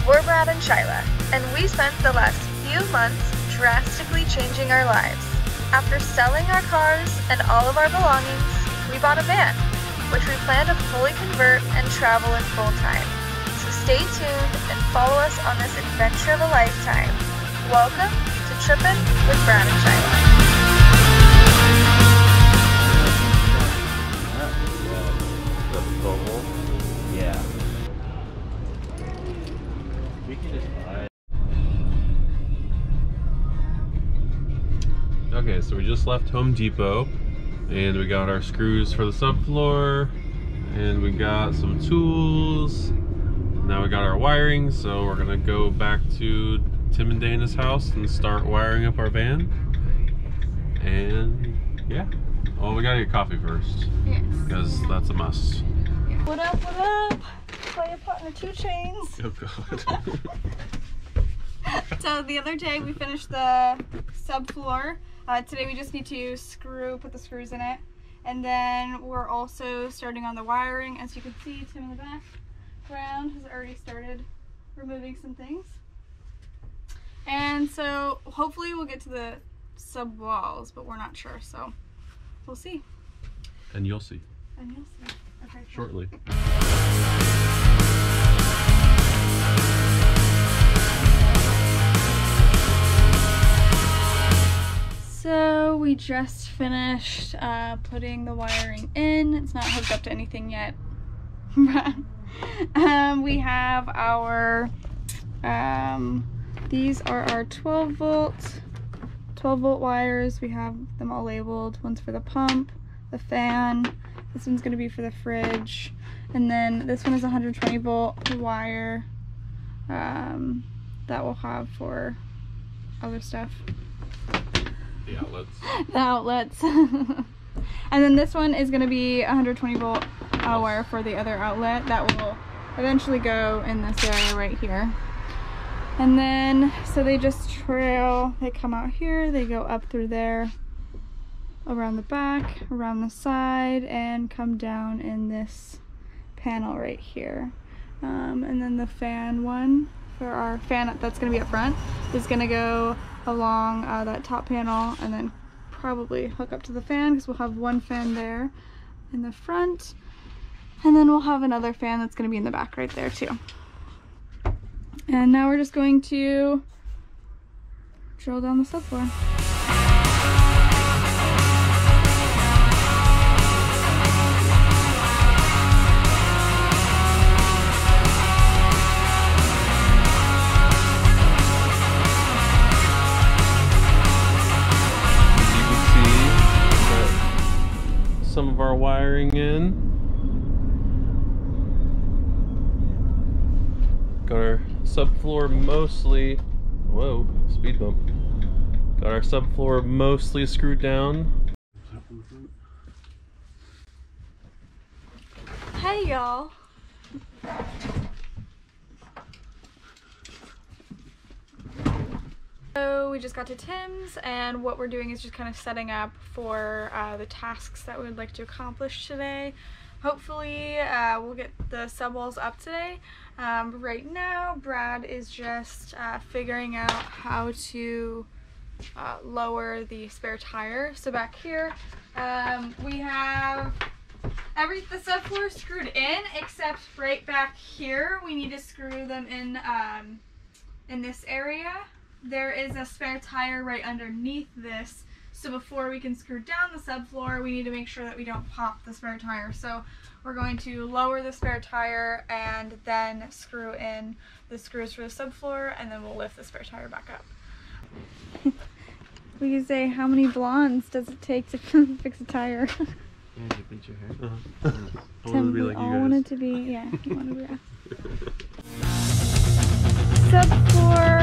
We're Brad and Shyla, and we spent the last few months drastically changing our lives. After selling our cars and all of our belongings, we bought a van, which we plan to fully convert and travel in full time. So stay tuned and follow us on this adventure of a lifetime. Welcome to Trippin' with Brad and Shyla. Yeah. We can just buy. Okay, so we just left Home Depot and we got our screws for the subfloor and we got some tools. Now we got our wiring, so we're gonna go back to Tim and Dana's house and start wiring up our van. And yeah, well, we gotta get coffee first. Yes. Because that's a must. What up, what up? Play a partner 2 Chains. Oh god. So the other day we finished the subfloor. Today we just need to put the screws in it. And then we're also starting on the wiring. As you can see, Tim in the background has already started removing some things. And so hopefully we'll get to the sub walls, but we're not sure, so we'll see. And you'll see. And you'll see. Okay. Shortly. So we just finished putting the wiring in. It's not hooked up to anything yet. We have our, these are our 12 volt wires. We have them all labeled. One's for the pump, the fan. This one's gonna be for the fridge. And then this one is 120 volt wire that we'll have for other stuff. The outlets. The outlets. And then this one is going to be 120 volt wire for the other outlet that will eventually go in this area right here. And then, so they just trail, they come out here, they go up through there, around the back, around the side, and come down in this panel right here. And then the fan one for our fan that's going to be up front is going to go along that top panel and then probably hook up to the fan, because we'll have one fan there in the front, and then we'll have another fan that's going to be in the back right there too. And now we're just going to drill down the subfloor. Some of our wiring in. Got our subfloor mostly, whoa, speed bump. Got our subfloor mostly screwed down. Hey y'all. So we just got to Tim's, and what we're doing is just kind of setting up for the tasks that we would like to accomplish today. Hopefully we'll get the sub walls up today. Right now Brad is just figuring out how to lower the spare tire. So back here we have the subfloor screwed in, except right back here we need to screw them in this area. There is a spare tire right underneath this, so before we can screw down the subfloor, we need to make sure that we don't pop the spare tire. So we're going to lower the spare tire and then screw in the screws for the subfloor, and then we'll lift the spare tire back up. We can say, how many blondes does it take to fix a tire? Yeah, you pinch your hair. I Tim, want to be like you guys. want it to be, yeah, you want to be subfloor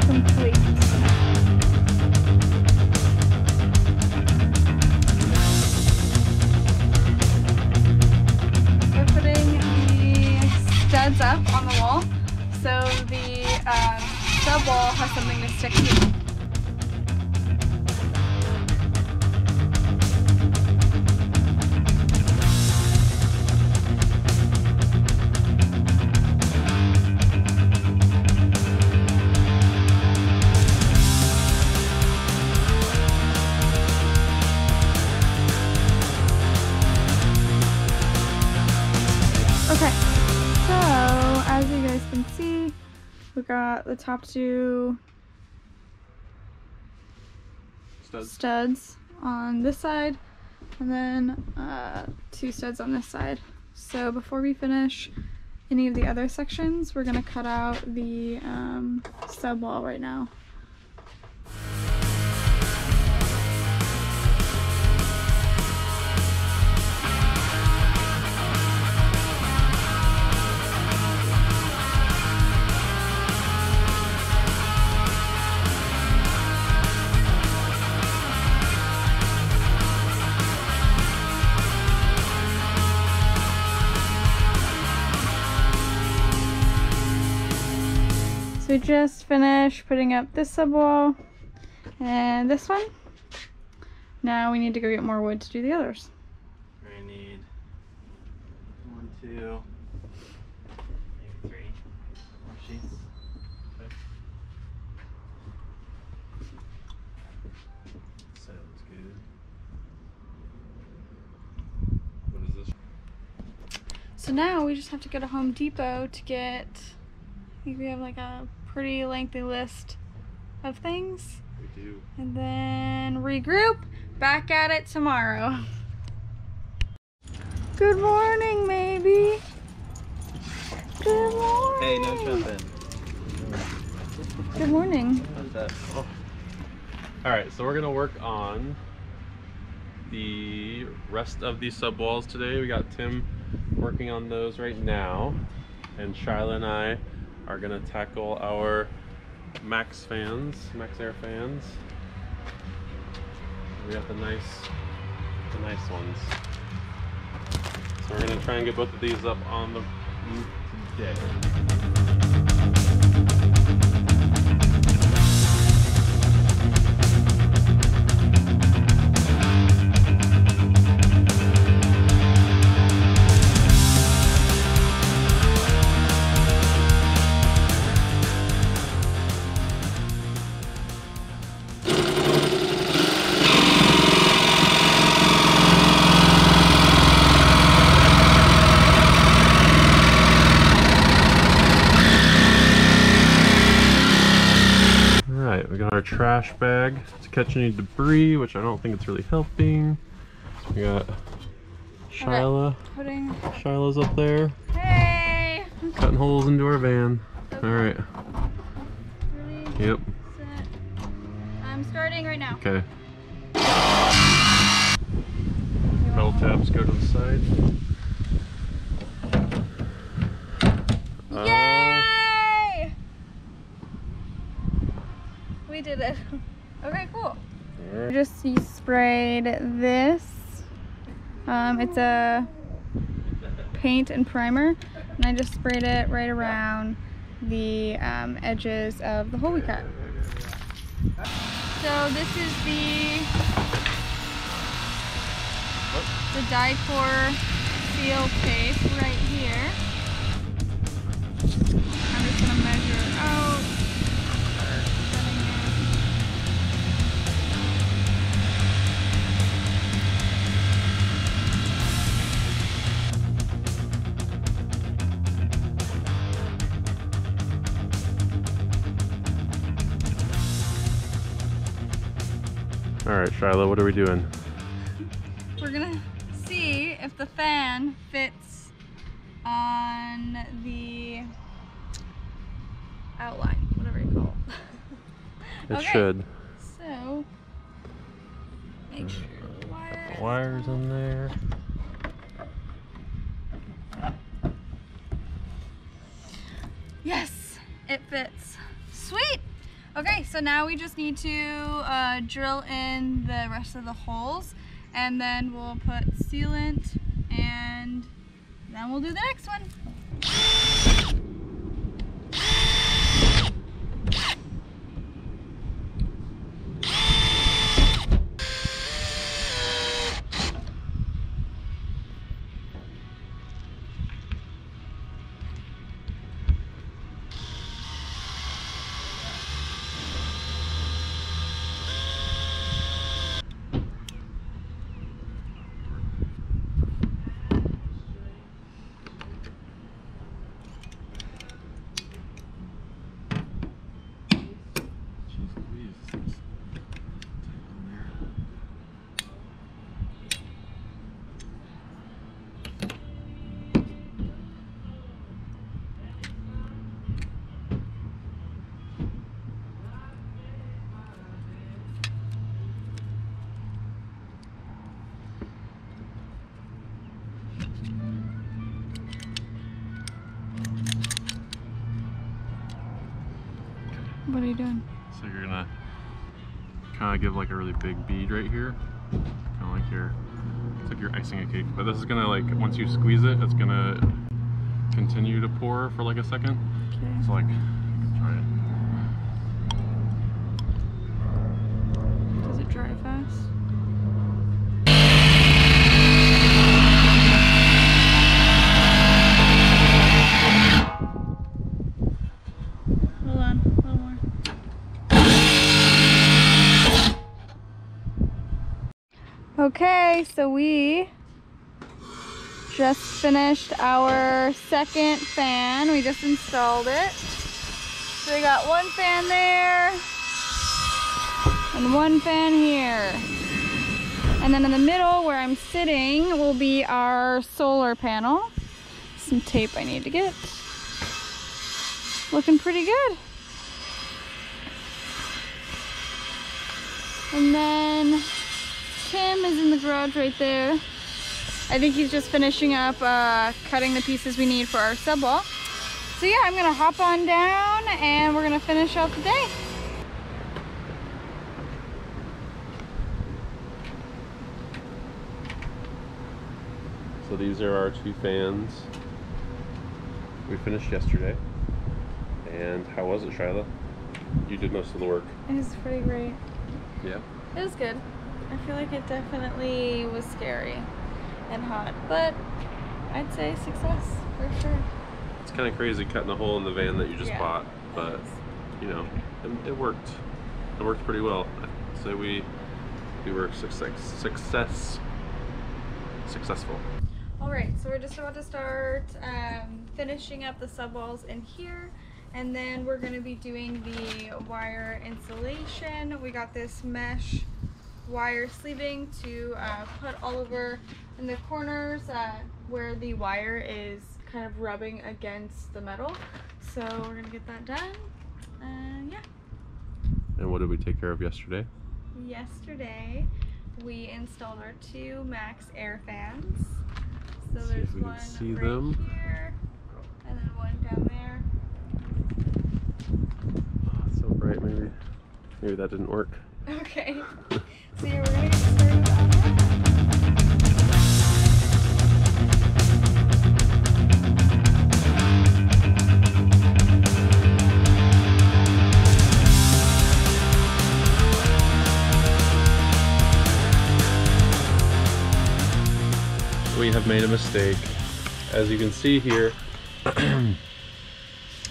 complete. We're putting the studs up on the wall, so the sub wall has something to stick to. We got the top two studs on this side, and then 2 studs on this side. So before we finish any of the other sections, we're gonna cut out the sub wall right now. So we just finished putting up this sub wall and this one. Now we need to go get more wood to do the others. I need 1, 2, maybe 3 more sheets. Okay. Sounds good. What is this? So now we just have to go to Home Depot to get, I think we have like a pretty lengthy list of things. We do. And then regroup, back at it tomorrow. Good morning, maybe. Good morning. Hey, no jumping. Good morning. How's that? Oh. Alright, so we're gonna work on the rest of these sub walls today. We got Tim working on those right now, and Shyla and I are gonna tackle our Maxxfans, Maxxair fans. We got the nice ones. So we're gonna try and get both of these up on the roof today. We got our trash bag to catch any debris, which I don't think it's really helping. We got Shyla. Okay. Shyla's up there. Hey! Cutting holes into our van. Okay. Alright. Ready? Yep. Set. I'm starting right now. Okay. Metal tabs go to the side. Yay! We did it. Okay, cool. Right. Just sprayed this. It's a paint and primer, and I just sprayed it right around the edges of the hole we cut. So this is the Dicor seal case right here. I'm just gonna measure it out. Alright, Shyla, what are we doing? We're gonna see if the fan fits on the outline, whatever you call it. It Okay. should. So, make sure the Wires in there. Yes, it fits. Sweet! Okay, so now we just need to drill in the rest of the holes, and then we'll put sealant, and then we'll do the next one. What are you doing? So you're gonna kind of give like a really big bead right here, kind of like it's like you're icing a cake. But this is gonna, like, once you squeeze it, it's gonna continue to pour for like a second. Okay. So like, try it. Does it dry fast? Hold on, a little more. Okay, so we just finished our second fan. We just installed it. So we got one fan there and one fan here. And then in the middle where I'm sitting will be our solar panel. Some tape I need to get. Looking pretty good. And then Tim is in the garage right there. I think he's just finishing up cutting the pieces we need for our subwall. So yeah, I'm gonna hop on down and we're gonna finish out the day. So these are our two fans. We finished yesterday. And how was it, Shyla? You did most of the work. It was pretty great. Yeah. It was good. I feel like it definitely was scary and hot, but I'd say success for sure. It's kind of crazy cutting a hole in the van that you just bought, but you know, it worked. It worked pretty well. I'd say we were successful. All right, so we're just about to start finishing up the subwalls in here, and then we're going to be doing the wire insulation. We got this mesh wire sleeving to put all over in the corners where the wire is kind of rubbing against the metal. So we're gonna get that done. Yeah. And what did we take care of yesterday? Yesterday we installed our two Max air fans. So there's one right here and then one down there. Oh, it's so bright. Maybe that didn't work. Okay. So yeah, we're gonna get started on that. We have made a mistake. As you can see here,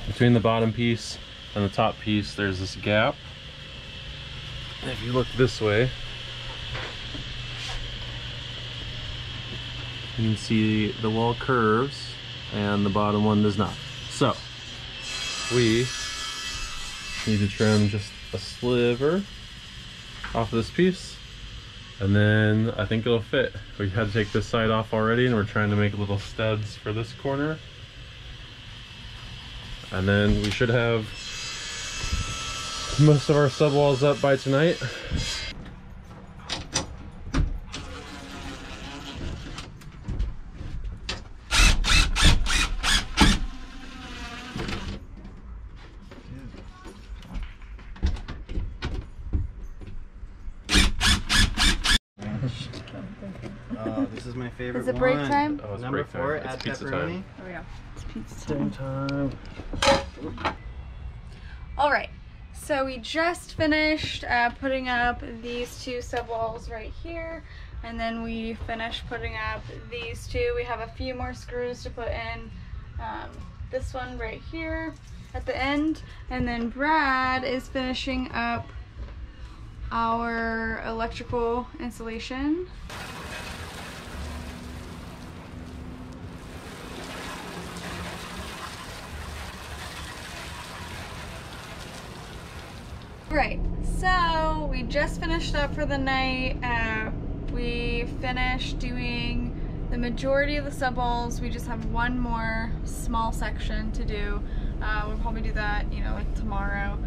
between the bottom piece and the top piece, there's this gap. If you look this way, you can see the wall curves and the bottom one does not. So we need to trim just a sliver off of this piece, and then I think it'll fit. We had to take this side off already, and we're trying to make little studs for this corner, and then we should have most of our subwalls up by tonight. Oh, this is my favorite one. Is it break time? Oh, it's Number break 4, time. add It's pizza pepperoni. time. Oh yeah, it's pizza Dinner time. time. All right, so we just finished putting up these two subwalls right here, and then we finished putting up these two. We have a few more screws to put in. This one right here at the end, and then Brad is finishing up our electrical insulation. Right, so we just finished up for the night. We finished doing the majority of the subwalls. We just have one more small section to do. We'll probably do that, you know, like tomorrow.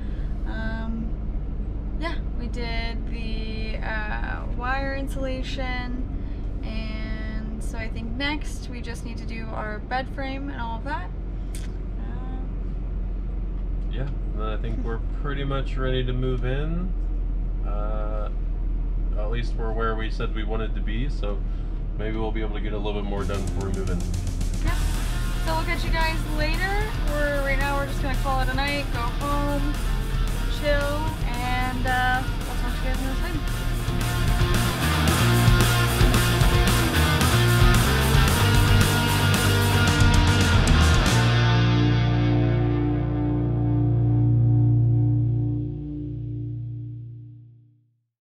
Yeah, we did the wire insulation, and so I think next we just need to do our bed frame and all of that. yeah, and then I think we're pretty much ready to move in. At least we're where we said we wanted to be, so maybe we'll be able to get a little bit more done before we move in. Yep. So we'll catch you guys later. Right now we're just gonna call it a night, go home, chill,